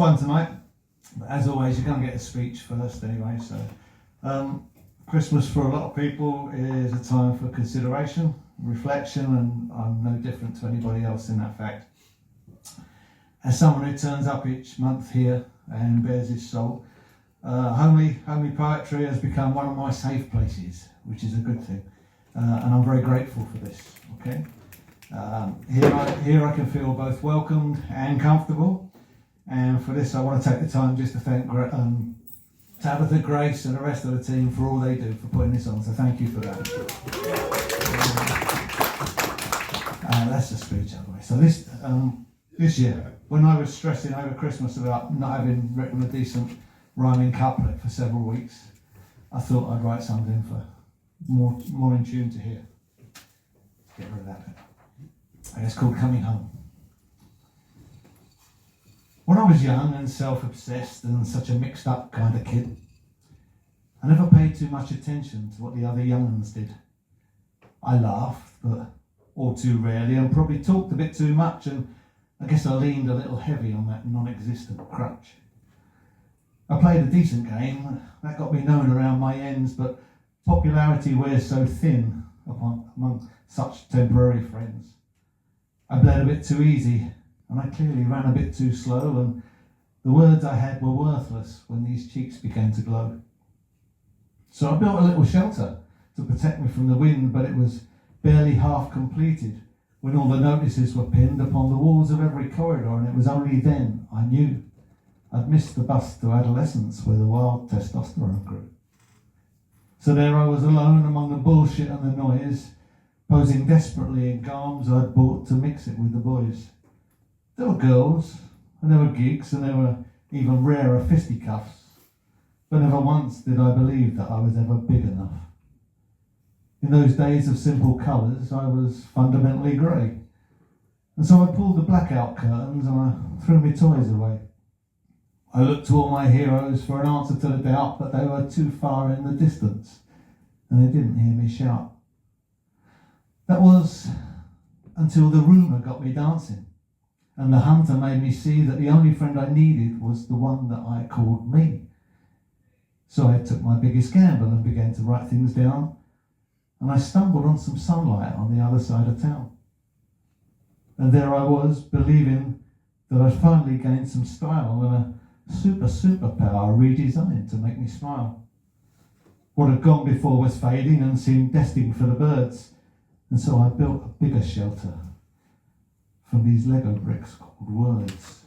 one tonight, but as always, you're going to get a speech first anyway. So, Christmas for a lot of people is a time for consideration, reflection, and I'm no different to anybody else in that fact. As someone who turns up each month here and bears his soul, homely poetry has become one of my safe places, which is a good thing, and I'm very grateful for this. Okay, here I can feel both welcomed and comfortable, and for this I want to take the time just to thank Tabitha, Grace, and the rest of the team for all they do for putting this on. So thank you for that. That's the speech anyway. So this year, when I was stressing over Christmas about not having written a decent rhyming couplet for several weeks, I thought I'd write something for more in tune to hear. Let's get rid of that bit. And it's called Coming Home. When I was young and self-obsessed and such a mixed up kind of kid, I never paid too much attention to what the other young ones did. I laughed, but all too rarely, and probably talked a bit too much, and I guess I leaned a little heavy on that non-existent crutch. I played a decent game, that got me known around my ends, but popularity wears so thin among such temporary friends. I bled a bit too easy, and I clearly ran a bit too slow, and the words I had were worthless when these cheeks began to glow. So I built a little shelter to protect me from the wind, but it was barely half completed when all the notices were pinned upon the walls of every corridor, and it was only then I knew I'd missed the bus to adolescence where the wild testosterone grew. So there I was alone among the bullshit and the noise, posing desperately in garms I'd bought to mix it with the boys. There were girls, and there were gigs, and there were even rarer fisticuffs, but never once did I believe that I was ever big enough. In those days of simple colours, I was fundamentally grey, and so I pulled the blackout curtains and I threw my toys away. I looked to all my heroes for an answer to the doubt, but they were too far in the distance, and they didn't hear me shout. That was until the rumour got me dancing, and the hunter made me see that the only friend I needed was the one that I called me. So I took my biggest gamble and began to write things down, and I stumbled on some sunlight on the other side of town. And there I was, believing that I'd finally gained some style and a superpower redesigned to make me smile. What had gone before was fading and seemed destined for the birds, and so I built a bigger shelter from these Lego bricks called words.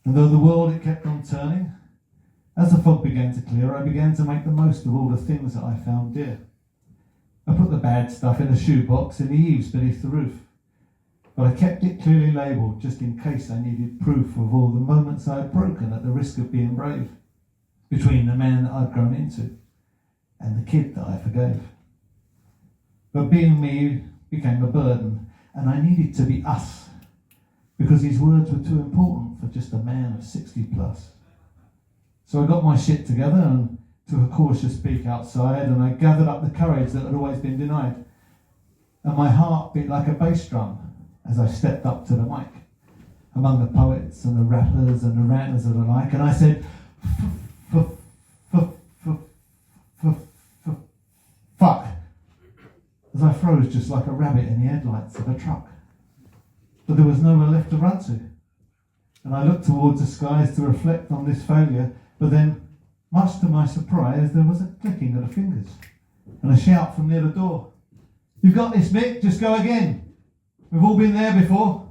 And though the world it kept on turning, as the fog began to clear, I began to make the most of all the things that I found dear. I put the bad stuff in a shoebox in the eaves beneath the roof, but I kept it clearly labelled just in case I needed proof of all the moments I had broken at the risk of being brave, between the man that I'd grown into and the kid that I forgave. But being me became a burden, and I needed to be us, because these words were too important for just a man of 60 plus. So I got my shit together and took a cautious peek outside, and I gathered up the courage that had always been denied. And my heart beat like a bass drum as I stepped up to the mic, among the poets and the rappers and the ranters and the like, and I said, fuck, as I froze just like a rabbit in the headlights of a truck. But there was nowhere left to run to, and I looked towards the skies to reflect on this failure, but then, much to my surprise, there was a clicking of the fingers and a shout from near the door. "You've got this, Mick, just go again. We've all been there before."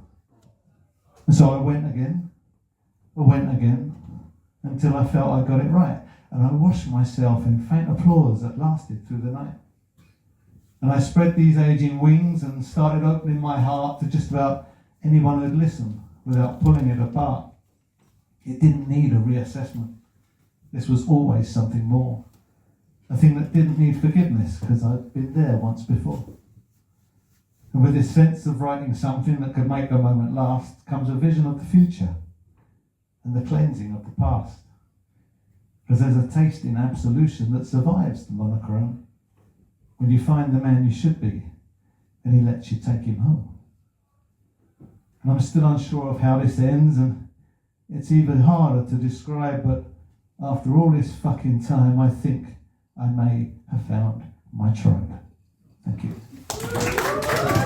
And so I went again, until I felt I got it right, and I washed myself in faint applause that lasted through the night. And I spread these aging wings and started opening my heart to just about anyone who'd listen without pulling it apart. It didn't need a reassessment. This was always something more, a thing that didn't need forgiveness because I'd been there once before. And with this sense of writing something that could make a moment last comes a vision of the future and the cleansing of the past. Because there's a taste in absolution that survives the monochrome when you find the man you should be and he lets you take him home. And I'm still unsure of how this ends, and It's even harder to describe, but after all this fucking time, I think I may have found my tribe. Thank you.